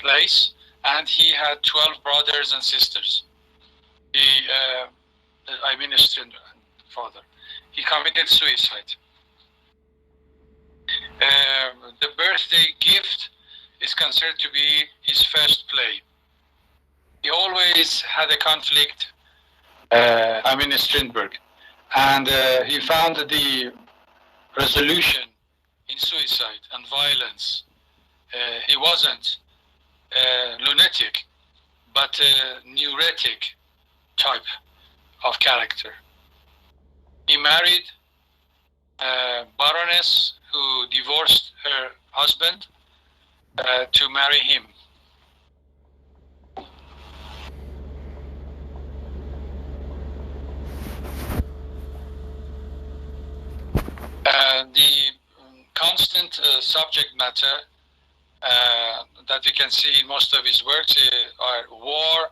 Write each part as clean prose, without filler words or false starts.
place, and he had 12 brothers and sisters. I mean, his father. He committed suicide. The birthday gift is considered to be his first play. He always had a conflict, Strindberg, and he found the resolution in suicide and violence. He wasn't lunatic, but a neurotic type of character. He married a baroness who divorced her husband to marry him. The constant subject matter that you can see in most of his works are war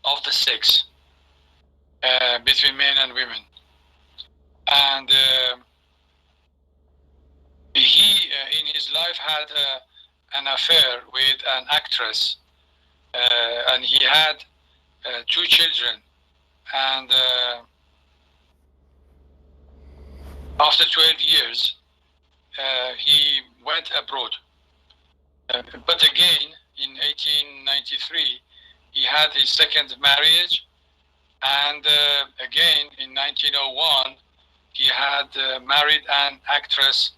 of the sex between men and women. And he, in his life, had an affair with an actress, and he had 2 children. And after 12 years, he went abroad. But again, in 1893, he had his second marriage, and again in 1901, he had married an actress,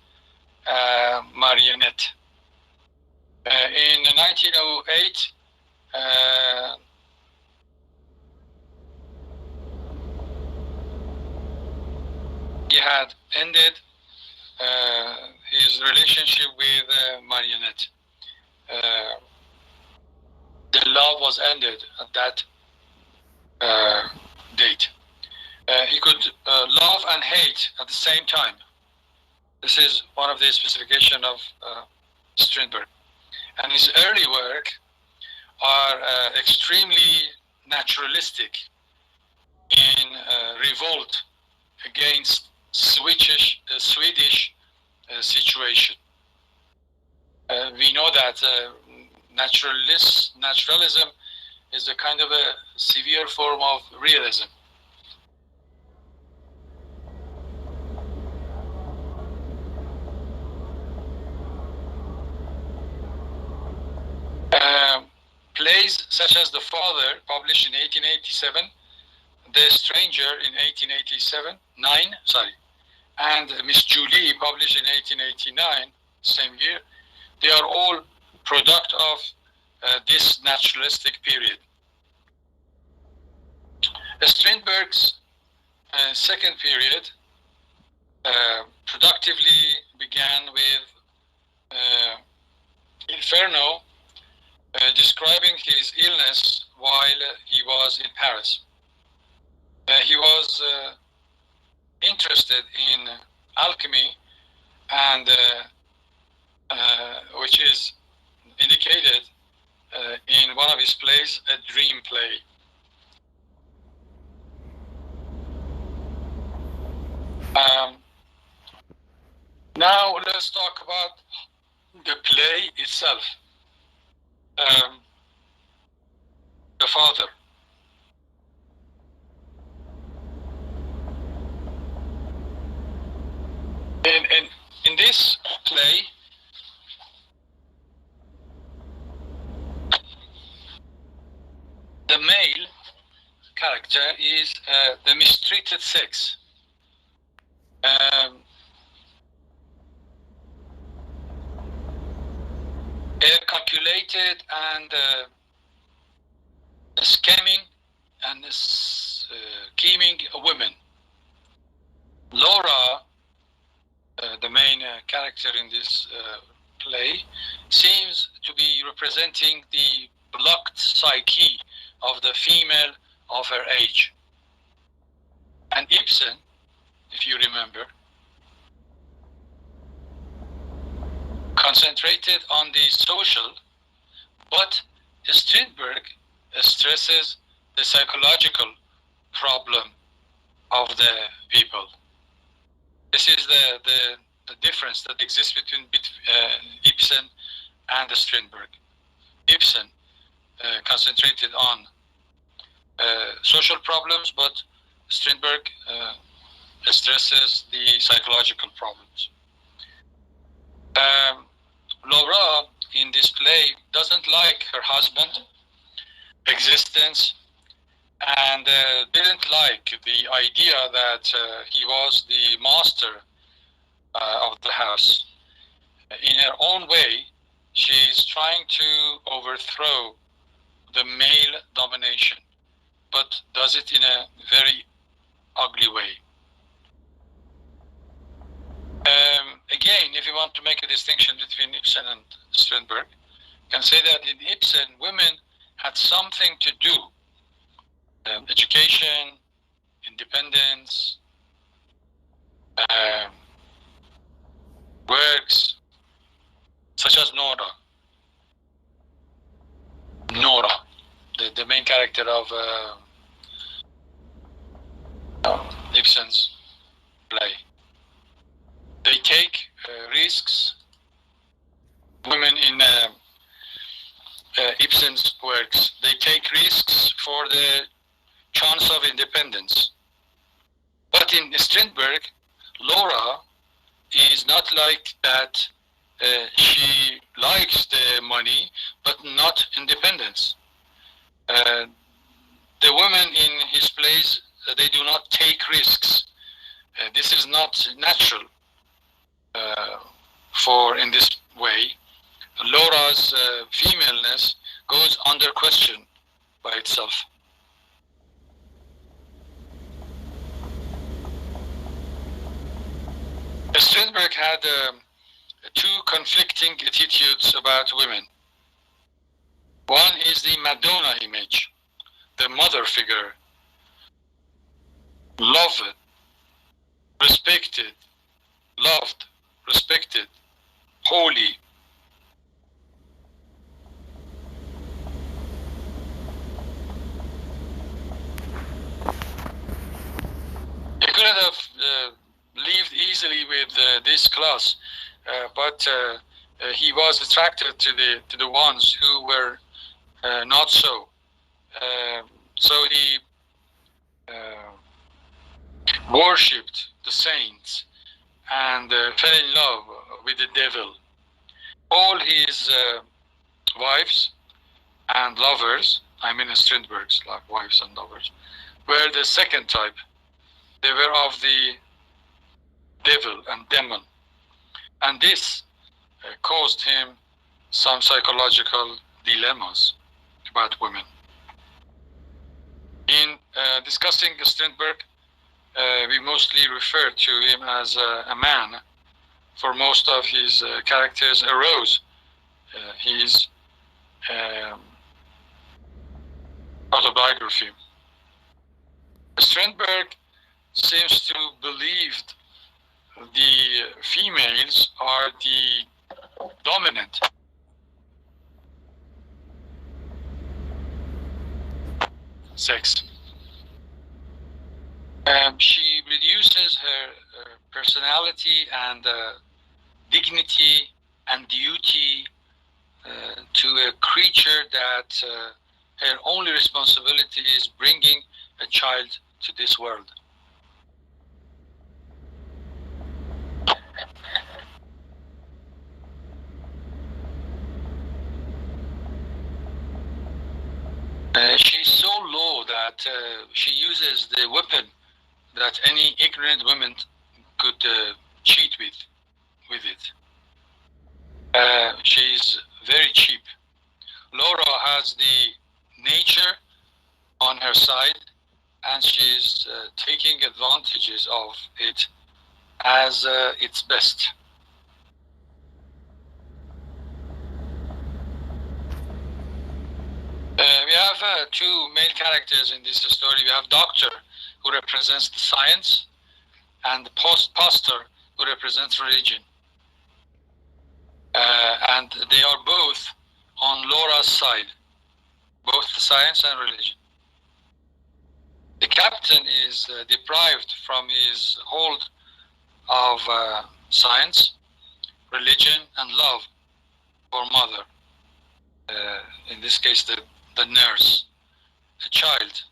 Marionette. In 1908, he had ended his relationship with Marionette. The love was ended at that date. He could love and hate at the same time. This is one of the specifications of Strindberg. And his early work are extremely naturalistic in revolt against Swedish situation. We know that naturalism is a kind of a severe form of realism. Plays such as The Father, published in 1887, The Stranger in 1889, and Miss Julie, published in 1889, same year, they are all product of this naturalistic period. Strindberg's second period productively began with Inferno, describing his illness while he was in Paris. He was interested in alchemy, and which is indicated in one of his plays, a dream play. Now let's talk about the play itself. The Father. In this play, the male character is the mistreated sex. A calculated and scamming and scheming women. Laura, the main character in this play, seems to be representing the blocked psyche of the female of her age. And Ibsen, if you remember, concentrated on the social, but Strindberg stresses the psychological problem of the people. This is the difference that exists between Ibsen and Strindberg. Ibsen concentrated on social problems, but Strindberg stresses the psychological problems. Laura in this play doesn't like her husband existence and didn't like the idea that he was the master of the house. In her own way, she's trying to overthrow the male domination, but does it in a very ugly way. Again, if you want to make a distinction between Ibsen and Strindberg, you can say that in Ibsen, women had something to do. Education, independence, works, such as Nora, the main character of Ibsen's play. They take risks. Women in Ibsen's works, they take risks for the chance of independence. But in Strindberg, Laura is not like that. She likes the money, but not independence. The women in his plays, they do not take risks. This is not natural in this way. Laura's femaleness goes under question by itself. Strindberg had two conflicting attitudes about women. One is the Madonna image, the mother figure, loved, respected, holy. He couldn't have lived easily with this class, but he was attracted to the ones who were not so. So he worshipped the saints and fell in love with the devil. All his wives and lovers, I mean Strindberg's wives and lovers, were the second type. They were of the devil and demon. And this caused him some psychological dilemmas about women. In discussing Strindberg, we mostly refer to him as a man, for most of his characters arose his autobiography. Strindberg seems to believe the females are the dominant sex. She reduces her personality and dignity and duty to a creature that her only responsibility is bringing a child to this world. She's so low that she uses the weapon that any ignorant woman could cheat with it. She's very cheap. Laura has the nature on her side, and she's taking advantages of it as its best. We have two male characters in this story. We have Doctor, who represents the science, and the Pastor, who represents religion. And they are both on Laura's side, both the science and religion. The captain is deprived from his hold of science, religion, and love for mother. In this case, the the nurse, the child,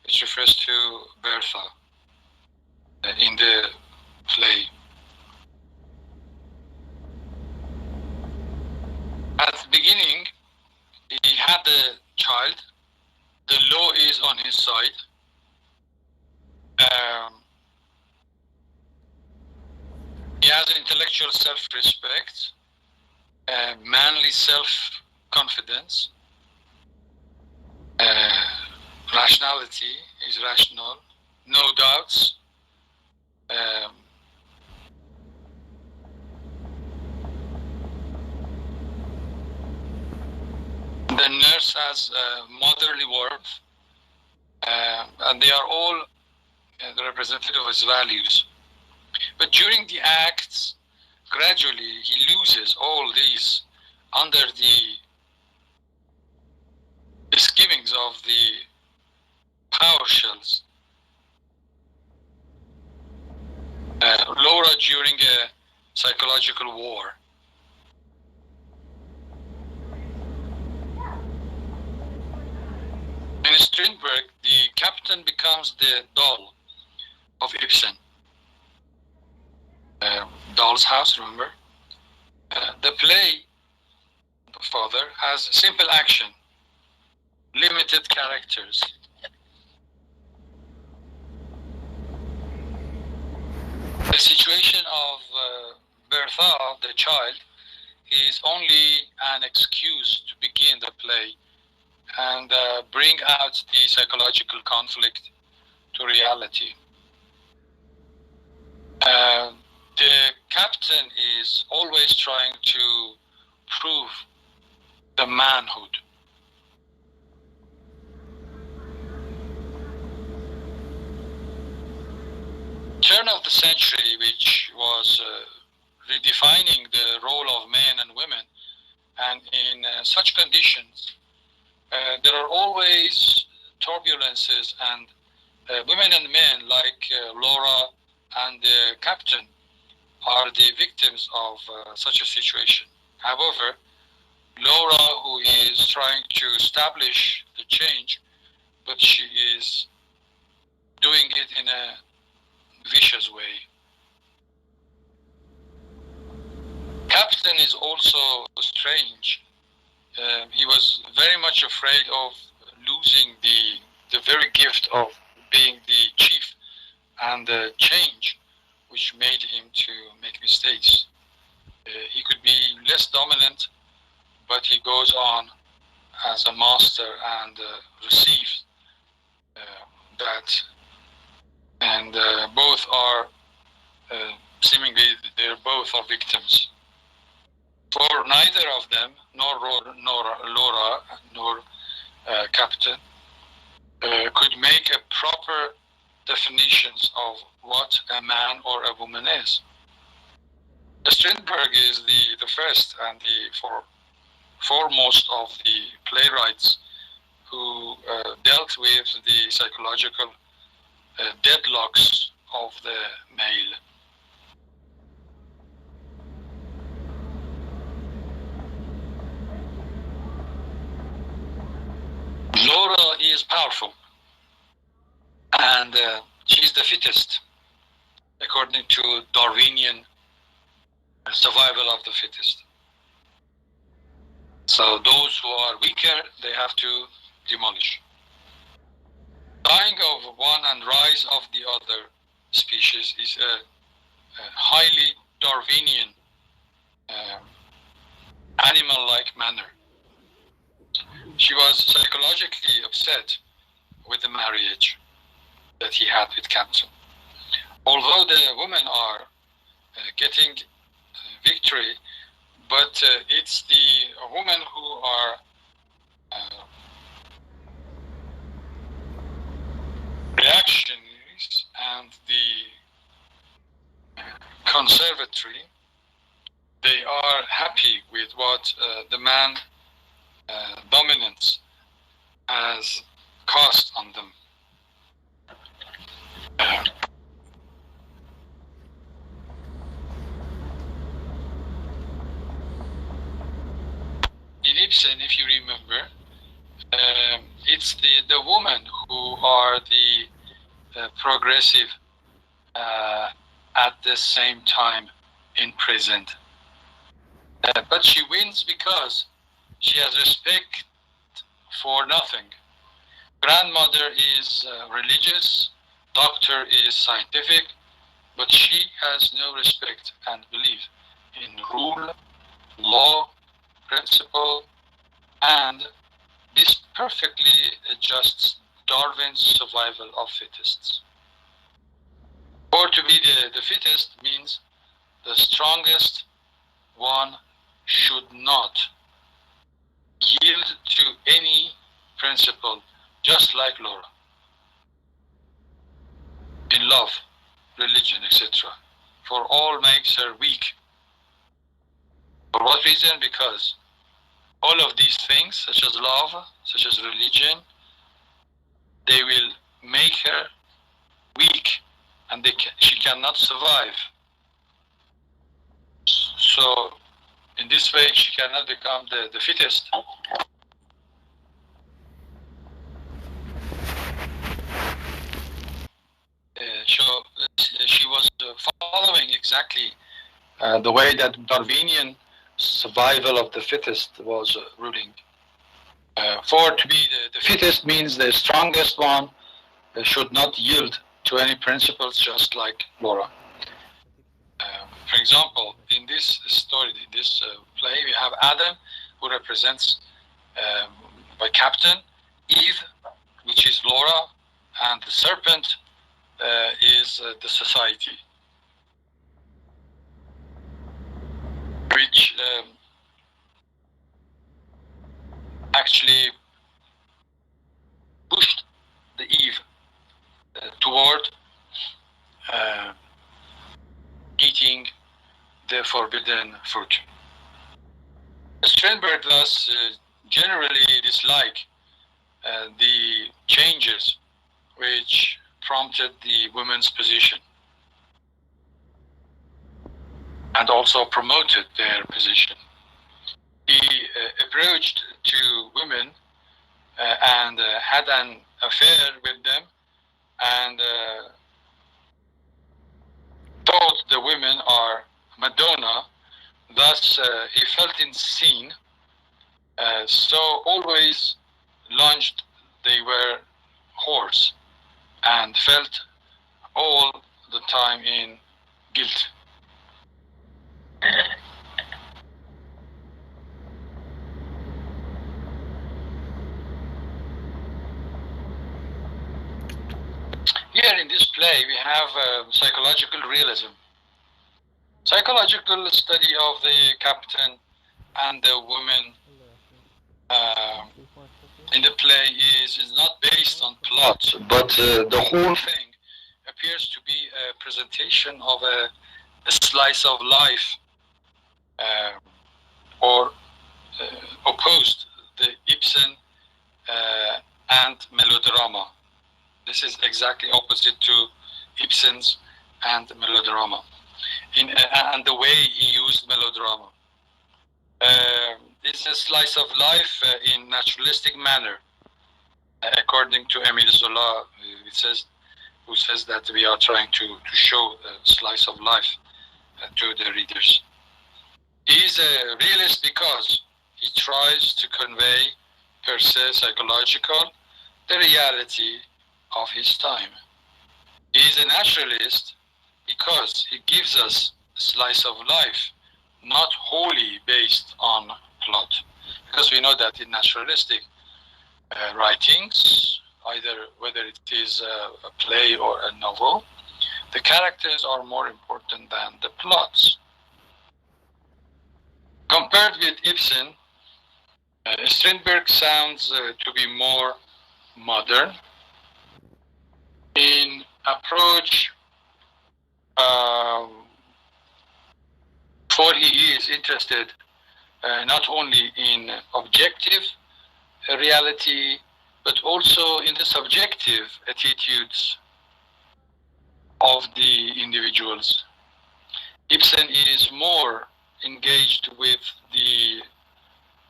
which refers to Bertha in the play. At the beginning, he had the child. The law is on his side. He has intellectual self-respect, manly self-confidence, rationality is rational, no doubts. The nurse has motherly warmth, and they are all the representative of his values. But during the acts, gradually he loses all these under the misgivings of the power shells. Laura during a psychological war. In Strindberg, the captain becomes the doll of Ibsen. Doll's House, remember? The play, The Father, has simple action, limited characters. The situation of Bertha, the child, is only an excuse to begin the play and bring out the psychological conflict to reality. The captain is always trying to prove the manhood. Turn of the century, which was redefining the role of men and women, and in such conditions, there are always turbulences, and women and men like Laura and the captain are the victims of such a situation. However, Laura, who is trying to establish the change, but she is doing it in a vicious way. Captain is also strange. He was very much afraid of losing the very gift of being the chief and the change which made him to make mistakes. He could be less dominant, but he goes on as a master and receives that. And both are seemingly both are victims. For neither of them, nor Laura nor Captain, could make a proper definitions of what a man or a woman is. Strindberg is the first and the foremost of the playwrights who dealt with the psychological deadlocks of the male. Laura is powerful, and she's the fittest, according to Darwinian survival of the fittest. So those who are weaker, they have to demolish. Dying of one and rise of the other species is a highly Darwinian animal-like manner. She was psychologically upset with the marriage that he had with Captain. Although the women are getting victory, but it's the women who are reactionaries and the conservatory. They are happy with what the man dominance has cost on them. In Ibsen, if you remember, it's the women who are the progressive at the same time in present. But she wins because she has respect for nothing. Grandmother is religious, doctor is scientific, but she has no respect and belief in rule, law, principle, and this perfectly adjusts Darwin's survival of fittest. For to be the fittest means the strongest one should not yield to any principle, just like Laura. In love, religion, etc. For all makes her weak. For what reason? Because all of these things, such as love, such as religion, they will make her weak, and she cannot survive. So, in this way, she cannot become the fittest. So, she was following exactly the way that Darwinian survival of the fittest was ruling. For to be the fittest means the strongest one should not yield to any principles, just like Laura. For example, in this story, in this play, we have Adam, who represents by Captain, Eve, which is Laura, and the serpent is the society, which actually pushed the Eve toward eating the forbidden fruit. Strindberg thus generally dislike the changes which prompted the women's position and also promoted their position. He approached to women and had an affair with them and thought the women are Madonna. Thus he felt insane, so always lunged they were whores and felt all the time in guilt. Here in this play we have psychological realism. Psychological study of the captain and the woman in the play is not based on plot, but the whole thing appears to be a presentation of a slice of life, or opposed the Ibsen and melodrama. This is exactly opposite to Ibsen's and melodrama, and the way he used melodrama. It's a slice of life in naturalistic manner, according to Émile Zola, who says that we are trying to show a slice of life to the readers. He is a realist because he tries to convey, per se psychological, the reality of his time. He is a naturalist because he gives us a slice of life, not wholly based on plot. Because we know that in naturalistic writings, either whether it is a play or a novel, the characters are more important than the plots. Compared with Ibsen, Strindberg sounds to be more modern in approach, for he is interested not only in objective reality, but also in the subjective attitudes of the individuals. Ibsen is more engaged with the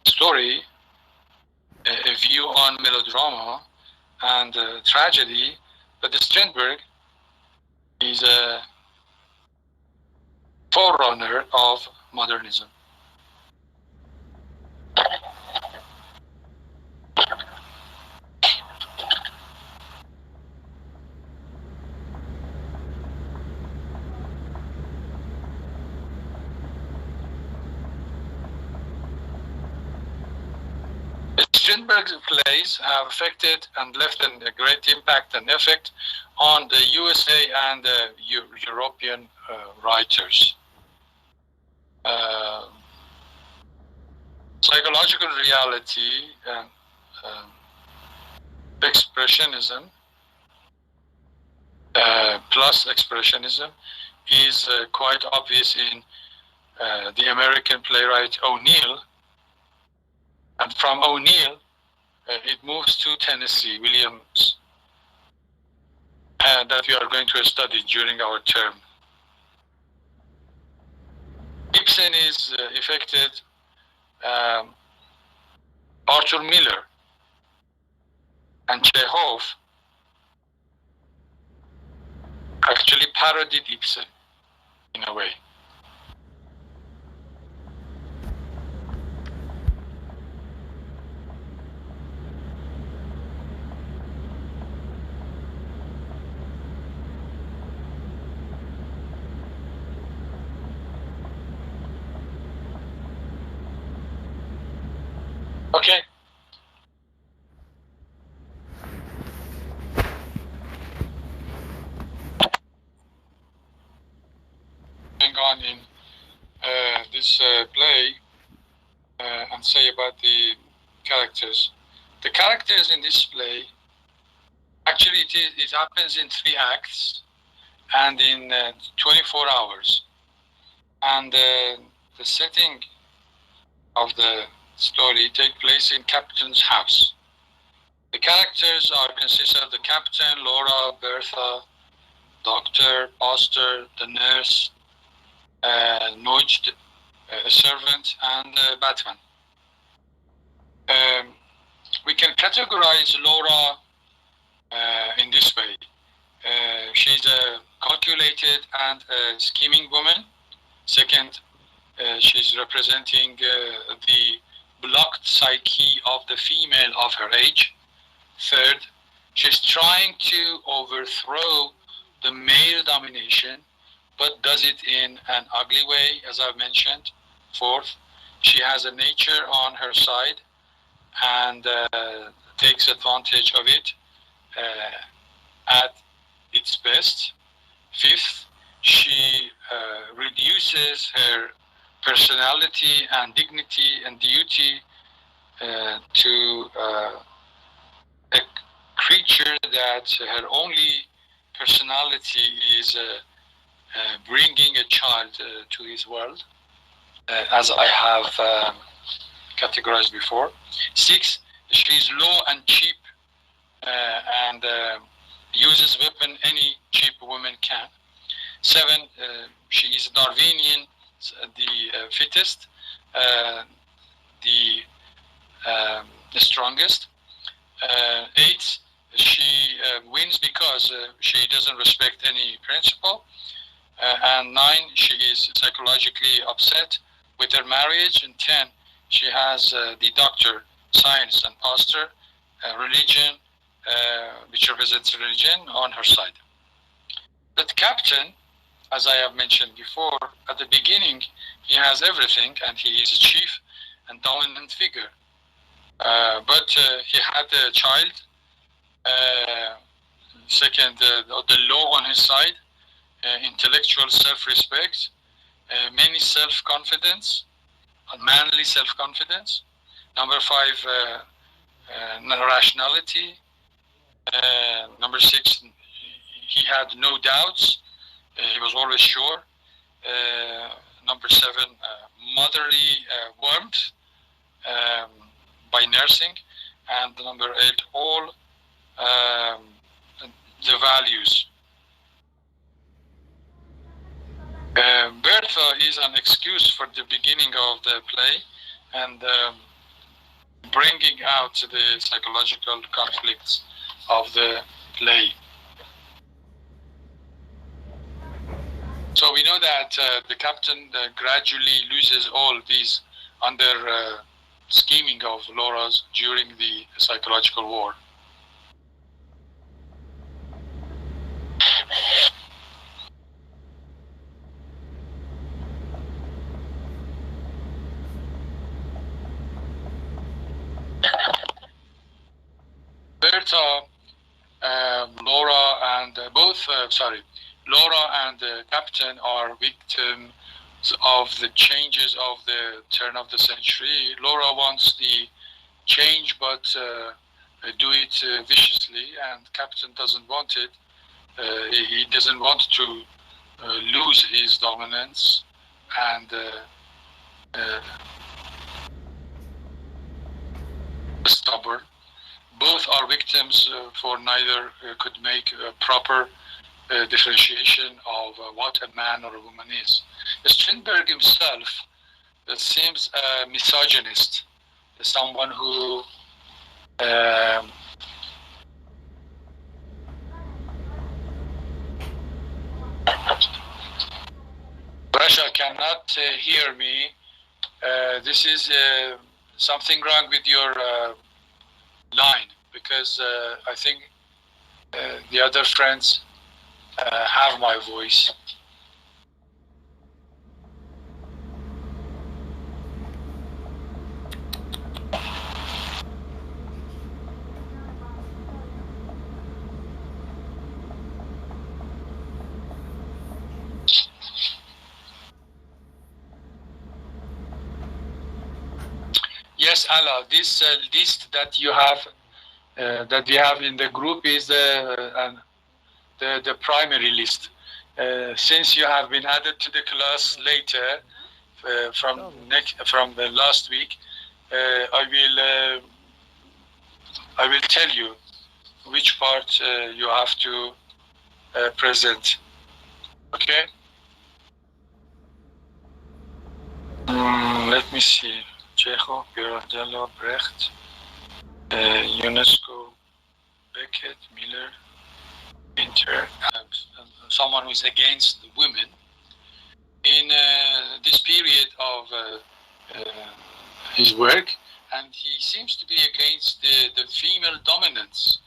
story a view on melodrama and tragedy, but Strindberg is a forerunner of modernism. Strindberg's plays have affected and left a great impact and effect on the USA and European writers. Psychological reality and expressionism plus expressionism is quite obvious in the American playwright O'Neill. And from O'Neill, it moves to Tennessee Williams, that we are going to study during our term. Ibsen is affected. Arthur Miller and Chekhov actually parodied Ibsen in a way. Okay. Going on in this play and say about the characters. The characters in this play, actually it happens in 3 acts and in 24 hours. And the setting of the story takes place in Captain's house. The characters consist of the Captain, Laura, Bertha, Doctor, Pastor, the nurse, Nojd, a servant, and Batman. We can categorize Laura in this way. She's a calculated and a scheming woman. Second, she's representing the blocked psyche of the female of her age. Third, she's trying to overthrow the male domination, but does it in an ugly way, as I've mentioned. Fourth, she has a nature on her side and takes advantage of it at its best. Fifth, she reduces her personality and dignity and duty to a creature that her only personality is bringing a child to his world, as I have categorized before. Six, she's low and cheap and uses weapon any cheap woman can. Seven, she is Darwinian, the fittest, the strongest. Eight, she wins because she doesn't respect any principle. And 9, she is psychologically upset with her marriage. And 10, she has the doctor, science, and pastor, religion, which represents religion, on her side. But Captain, as I have mentioned before, at the beginning, he has everything, and he is a chief and dominant figure. But he had a child. Second, the law on his side, intellectual self-respect, many self-confidence, manly self-confidence. Number 5, rationality. Number 6, he had no doubts. He was always sure. Number 7, motherly warmth by nursing. And number 8, all the values. Bertha is an excuse for the beginning of the play, and bringing out the psychological conflicts of the play. So we know that the captain gradually loses all these under scheming of Laura's during the psychological war. Berta, Laura and Laura and the captain are victims of the changes of the turn of the century. Laura wants the change, but do it viciously, and captain doesn't want it. He doesn't want to lose his dominance, and stubborn. Both are victims, for neither could make a proper differentiation of what a man or a woman is. Strindberg himself seems a misogynist, someone who Russia cannot hear me. This is something wrong with your line, because I think the other friends have my voice. Yes, Allah. This list that you have, that we have in the group, is the primary list. Since you have been added to the class later, from the last week, I will tell you which part you have to present. Okay. Let me see. Chekhov, Pirandello, Brecht, UNESCO, Beckett, Miller, Winter, someone who is against women. In this period of his work, and he seems to be against the female dominance,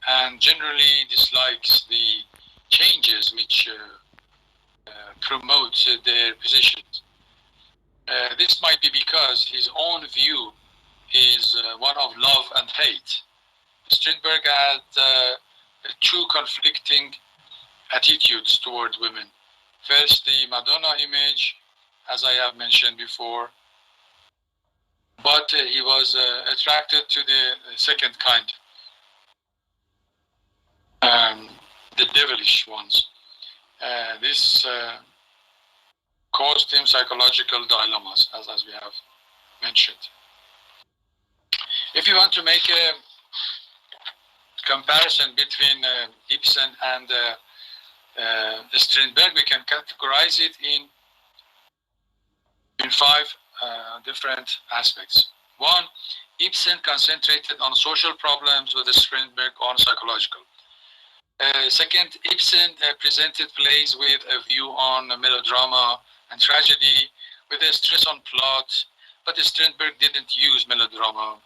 and generally dislikes the changes which promote their positions. This might be because his own view is one of love and hate. Strindberg had two conflicting attitudes toward women. First, the Madonna image, as I have mentioned before, but he was attracted to the second kind, the devilish ones. This caused him psychological dilemmas, as we have mentioned. If you want to make a comparison between Ibsen and Strindberg, we can categorize it in five different aspects. One, Ibsen concentrated on social problems, with Strindberg on psychological. Second, Ibsen presented plays with a view on melodrama and tragedy, with a stress on plot, but Strindberg didn't use melodrama.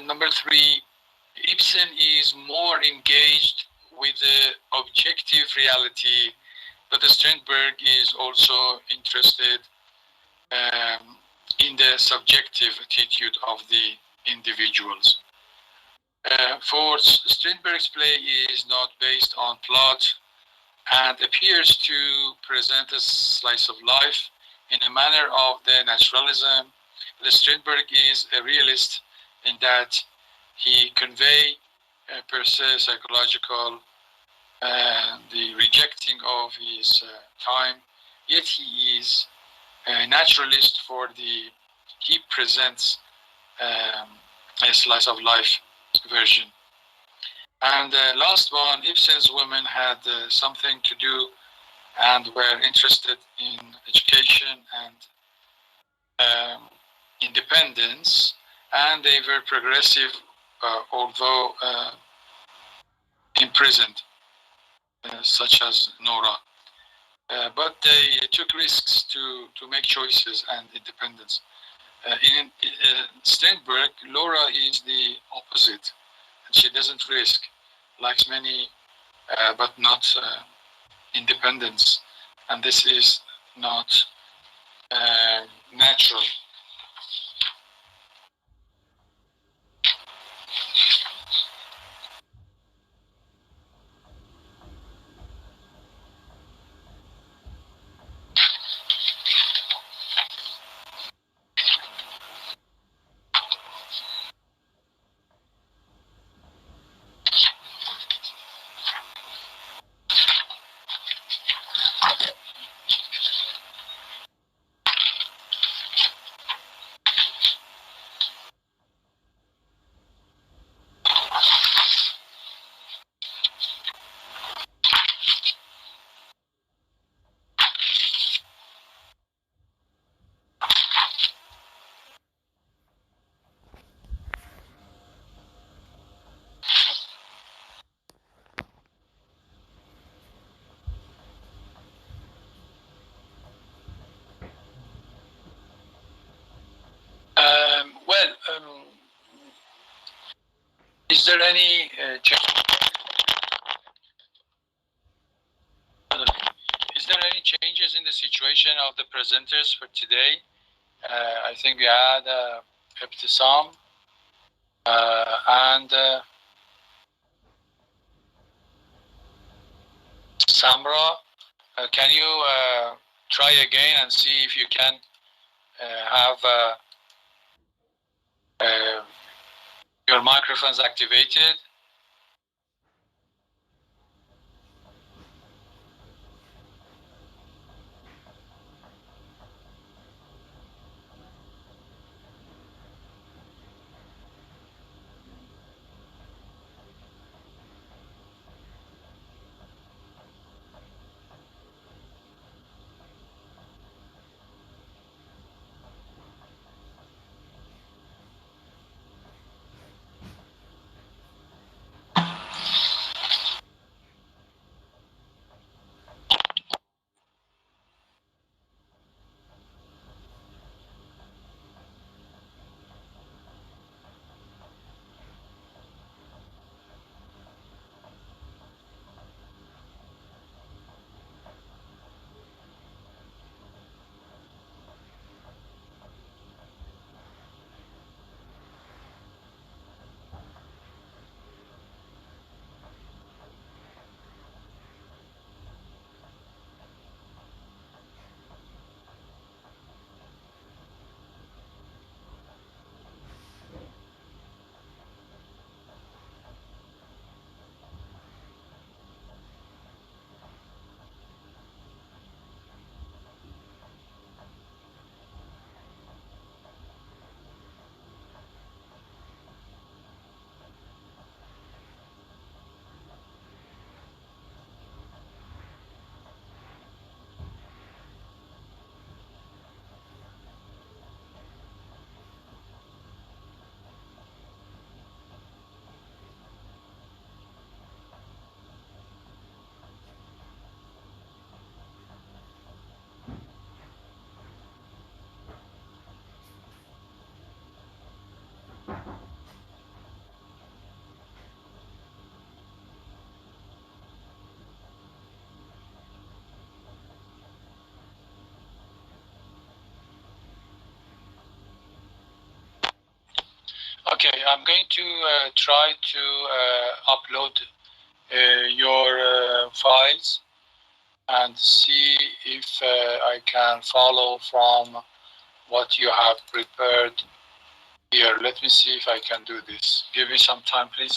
Number three, Ibsen is more engaged with the objective reality, but Strindberg is also interested in the subjective attitude of the individuals. Fourth, Strindberg's play is not based on plot and appears to present a slice of life in a manner of the naturalism. Strindberg is a realist in that he convey per se psychological the rejecting of his time, yet he is a naturalist for he presents a slice of life version. And the last one, Ibsen's women had something to do and were interested in education and independence, and they were progressive, although imprisoned, such as Nora. But they took risks to make choices and independence. In Strindberg, Laura is the opposite, and she doesn't risk, likes many, but not independence, and this is not natural. Is there any changes in the situation of the presenters for today? I think we had Ibtisam and Samra. Can you try again and see if you can have your microphones activated? Okay, I'm going to try to upload your files and see if I can follow from what you have prepared here. Let me see if I can do this. Give me some time, please.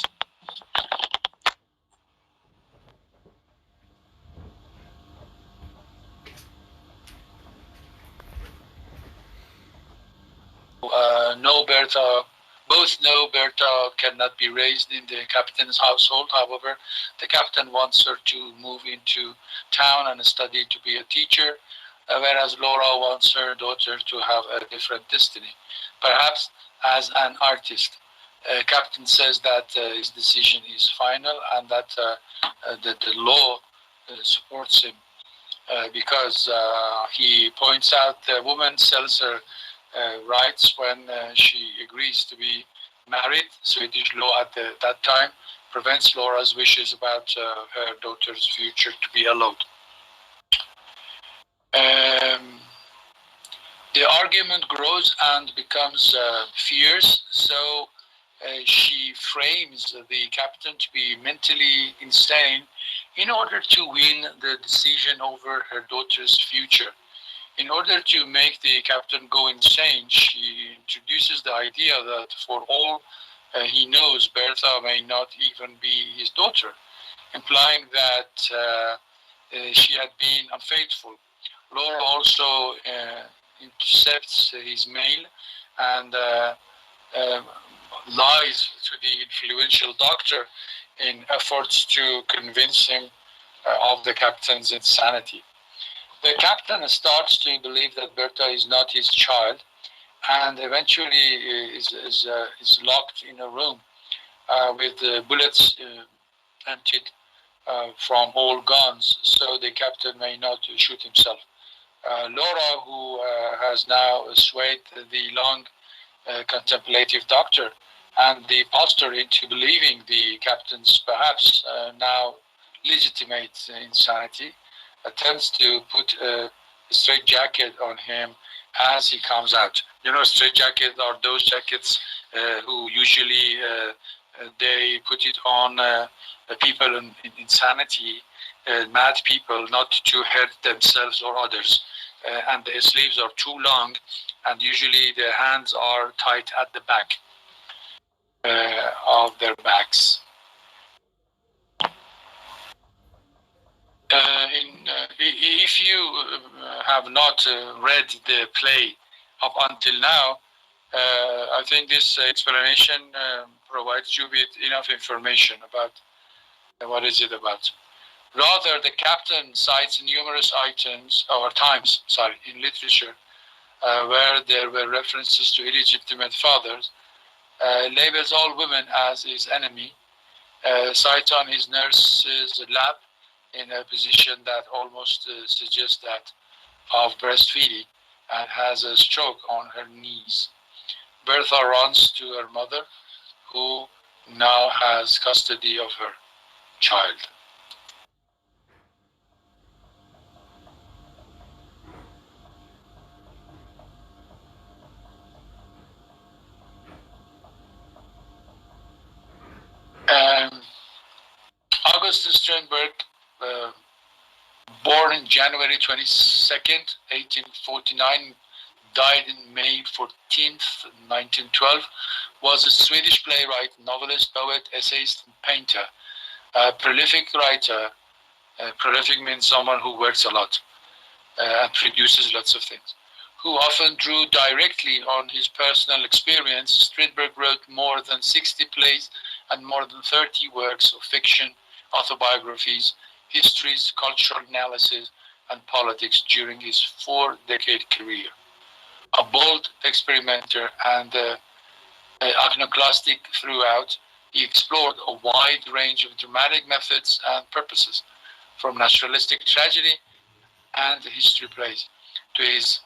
No, Bertha. Both know Bertha cannot be raised in the captain's household. However, the captain wants her to move into town and study to be a teacher, whereas Laura wants her daughter to have a different destiny. Perhaps as an artist. Captain says that his decision is final and that the law supports him because he points out the woman sells her rights when she agrees to be married. Swedish law at that time prevents Laura's wishes about her daughter's future to be allowed. The argument grows and becomes fierce, so she frames the captain to be mentally insane in order to win the decision over her daughter's future. In order to make the captain go insane, she introduces the idea that for all he knows, Bertha may not even be his daughter, implying that she had been unfaithful. Laura also intercepts his mail and lies to the influential doctor in efforts to convince him of the captain's insanity. The captain starts to believe that Bertha is not his child, and eventually is locked in a room with bullets emptied from all guns, so the captain may not shoot himself. Laura, who has now swayed the long contemplative doctor and the pastor into believing the captain's perhaps now legitimate insanity, attempts to put a straitjacket on him as he comes out. You know, straitjackets are those jackets who usually they put it on people in insanity, mad people, not to hurt themselves or others. And the sleeves are too long, and usually their hands are tight at the back of their backs. If you have not read the play up until now, I think this explanation provides you with enough information about what is it about. Rather, the captain cites numerous times in literature where there were references to illegitimate fathers, labels all women as his enemy, sits on his nurse's lap in a position that almost suggests that of breastfeeding, and has a stroke on her knees. Bertha runs to her mother, who now has custody of her child. Augustus Strindberg, born on January 22nd, 1849, died in May 14th, 1912, was a Swedish playwright, novelist, poet, essayist, and painter. A prolific writer. Prolific means someone who works a lot and produces lots of things. Who often drew directly on his personal experience. Strindberg wrote more than 60 plays and more than 30 works of fiction, autobiographies, histories, cultural analysis, and politics during his 4-decade career. A bold experimenter and iconoclastic throughout, he explored a wide range of dramatic methods and purposes, from naturalistic tragedy and history plays to his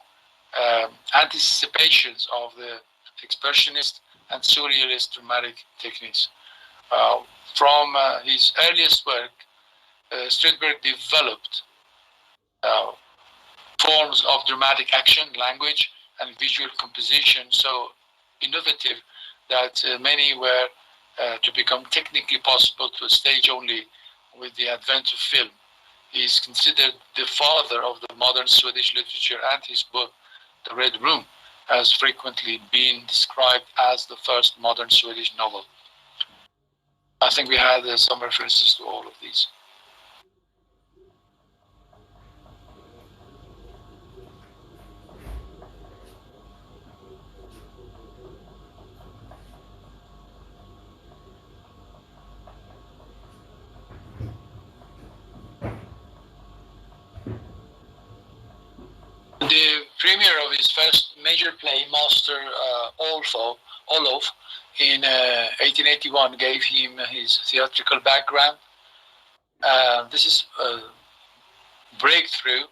anticipations of the expressionist and surrealist dramatic techniques. From his earliest work, Strindberg developed forms of dramatic action, language, and visual composition so innovative that many were to become technically possible to stage only with the advent of film. He is considered the father of the modern Swedish literature, and his book, The Red Room, has frequently been described as the first modern Swedish novel. I think we had some references to all of these. The premiere of his first major play, Master Olfo, Olof in 1881 gave him his theatrical background. This is a breakthrough,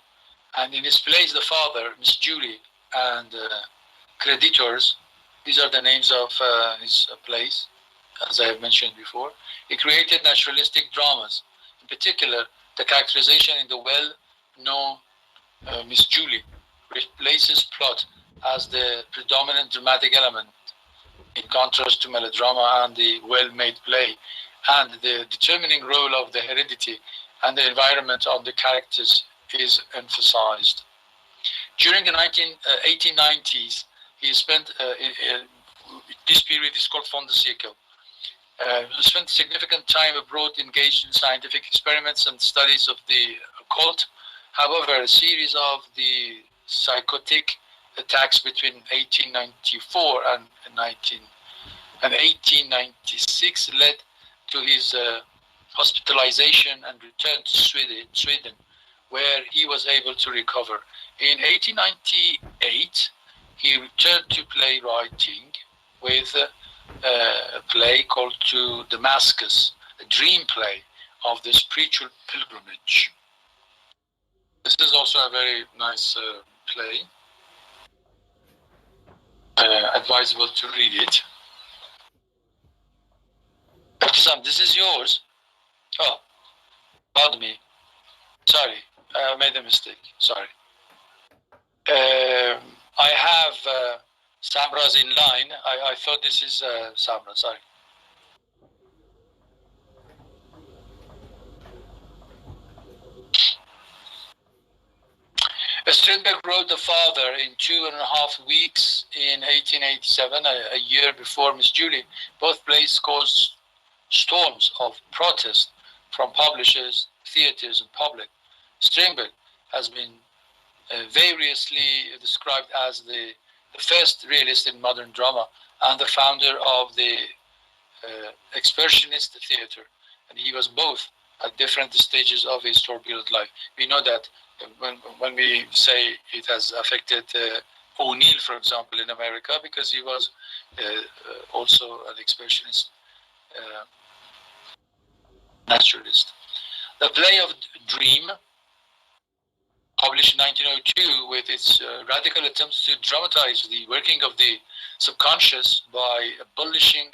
and in his plays, the father, Miss Julie, and creditors, these are the names of his plays, as I have mentioned before. He created naturalistic dramas, in particular, the characterization in the well-known Miss Julie replaces plot as the predominant dramatic element, in contrast to melodrama and the well-made play, and the determining role of the heredity and the environment of the characters is emphasized. During the 1890s, he spent, this period is called Fond de siècle. He spent significant time abroad engaged in scientific experiments and studies of the occult. However, a series of the psychotic attacks between 1894 and 1896 led to his hospitalization and return to Sweden, where he was able to recover. In 1898, he returned to playwriting with a play called To Damascus, a dream play of the spiritual pilgrimage. This is also a very nice play. Advisable to read it. Sam, this is yours. Oh, pardon me. Sorry, I made a mistake. Sorry. I have Samra's in line. I thought this is Samra, sorry. Strindberg wrote The Father in 2.5 weeks in 1887, a year before Miss Julie. Both plays caused storms of protest from publishers, theaters, and public. Strindberg has been variously described as the first realist in modern drama and the founder of the expressionist theater, and he was both at different stages of his turbulent life. We know that when we say it has affected O'Neill, for example, in America, because he was also an expressionist naturalist. The play of Dream, published in 1902, with its radical attempts to dramatize the working of the subconscious by abolishing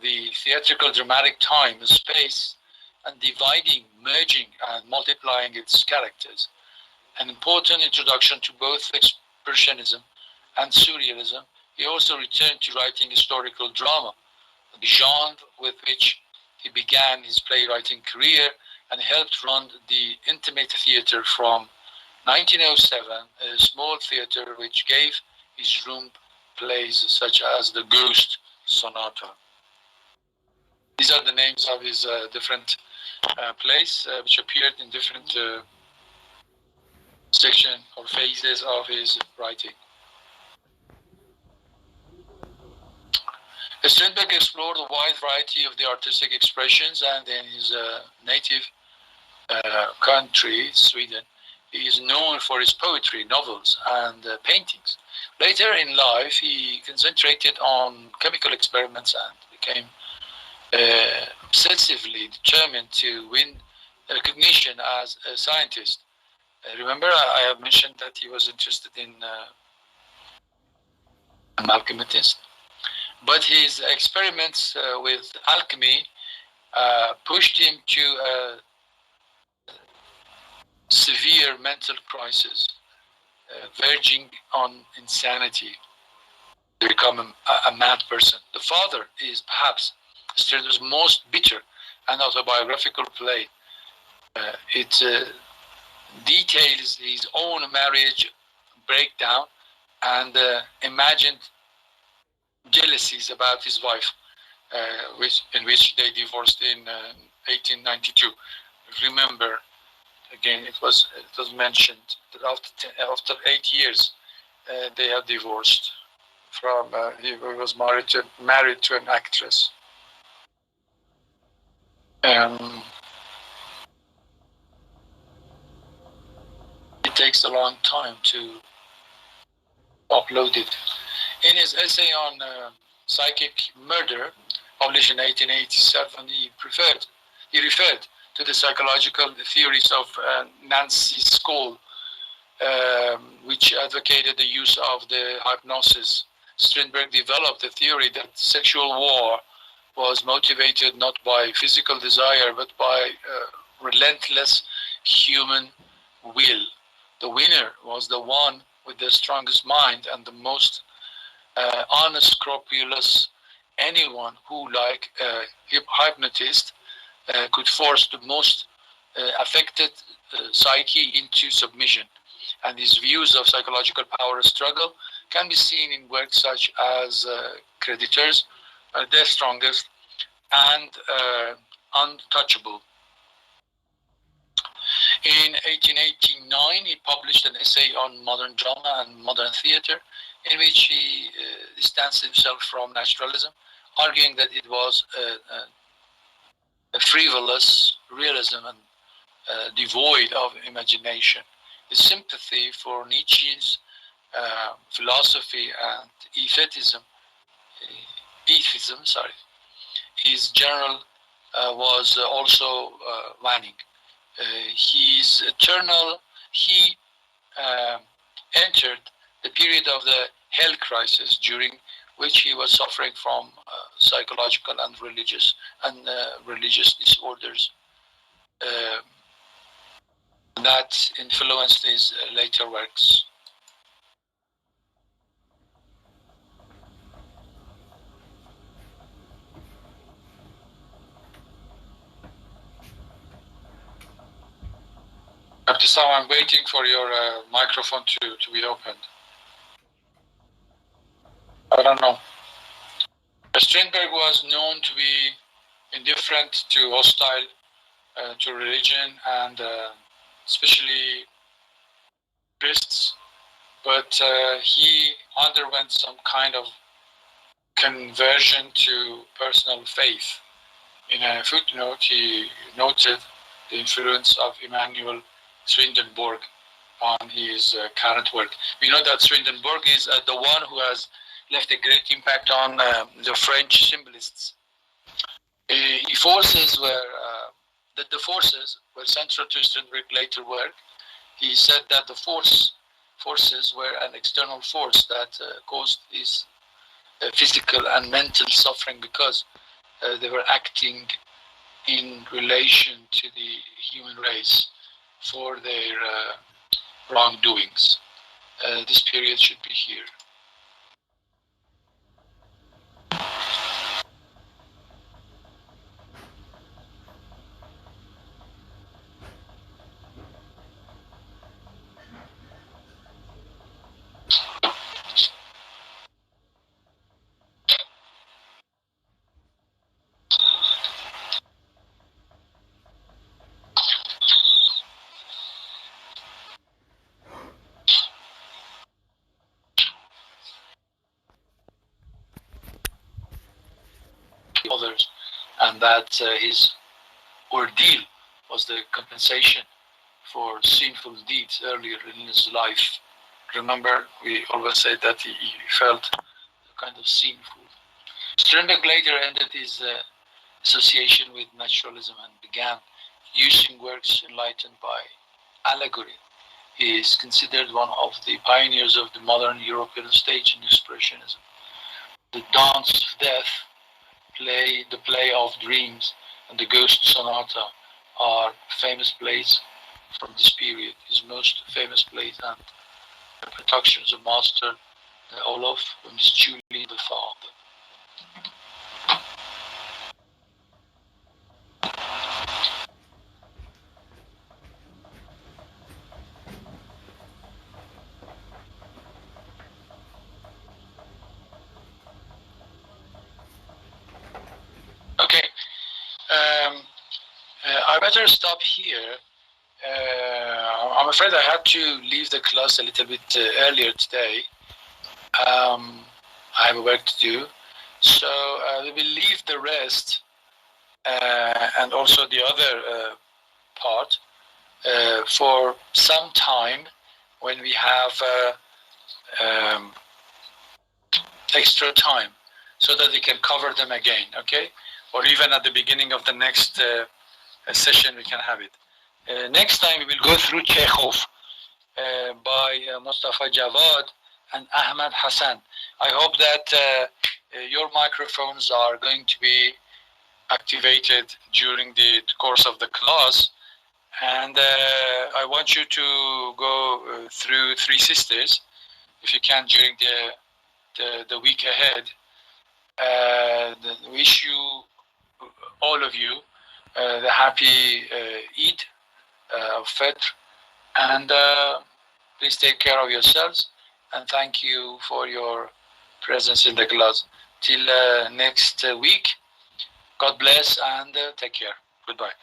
the theatrical dramatic time, space, and dividing, merging, and multiplying its characters. An important introduction to both expressionism and surrealism. He also returned to writing historical drama, the genre with which he began his playwriting career, and helped run the Intimate Theater from 1907, a small theater which gave his room plays such as The Ghost Sonata. These are the names of his different plays, which appeared in different sections or phases of his writing. Strindberg explored a wide variety of the artistic expressions, and in his native country, Sweden, he is known for his poetry, novels, and paintings. Later in life, he concentrated on chemical experiments and became obsessively determined to win recognition as a scientist. Remember, I have mentioned that he was interested in alchemists, but his experiments with alchemy pushed him to a severe mental crisis, verging on insanity, to become a mad person. The Father is perhaps Strindberg's most bitter and autobiographical play. It details his own marriage breakdown and imagined jealousies about his wife, in which they divorced in 1892. Remember, again, it was mentioned that after 8 years, they had divorced. He was married to an actress. It takes a long time to upload it. In his essay on psychic murder, published in 1887, he referred to the psychological theories of Nancy Skoll, which advocated the use of the hypnosis. Strindberg developed the theory that sexual war was motivated not by physical desire, but by relentless human will. The winner was the one with the strongest mind and the most unscrupulous. Anyone who, like a hypnotist, could force the most affected psyche into submission. And his views of psychological power struggle can be seen in works such as Creditors, The Strongest, and Untouchable. In 1889, he published an essay on modern drama and modern theater, in which he distanced himself from naturalism, arguing that it was a frivolous realism and devoid of imagination. His sympathy for Nietzsche's philosophy and atheism, his journal was also waning. He entered the period of the hell crisis, during which he was suffering from psychological and religious disorders that influenced his later works. Abdissam, I'm waiting for your microphone to be opened. I don't know. Strindberg was known to be indifferent to hostile to religion and especially priests, but he underwent some kind of conversion to personal faith. In a footnote, he noted the influence of Emanuel Swedenborg on his current work. We know that Swedenborg is the one who has left a great impact on the French symbolists. The forces were central to Strindberg's later work. He said that the forces were an external force that caused his physical and mental suffering because they were acting in relation to the human race for their wrongdoings. This period should be here. Others, and that his ordeal was the compensation for sinful deeds earlier in his life. Remember, we always say that he felt kind of sinful. Strindberg later ended his association with naturalism and began using works enlightened by allegory. He is considered one of the pioneers of the modern European stage in Expressionism. The Dance of Death, the Play of Dreams, and the Ghost Sonata are famous plays from this period. His most famous plays and productions of Master Olaf and Miss Julie the Father. Okay, I better stop here. I'm afraid I had to leave the class a little bit earlier today. I have work to do, so we will leave the rest and also the other part for some time when we have extra time so that they can cover them again, okay? Or even at the beginning of the next session, we can have it. Next time, we will go through Chekhov by Mustafa Jawad and Ahmad Hassan. I hope that your microphones are going to be activated during the course of the class. And I want you to go through Three Sisters, if you can, during the week ahead. Wish you, all of you, the happy Eid of Fitr, and please take care of yourselves, and thank you for your presence in the class. Till next week, God bless, and take care. Goodbye.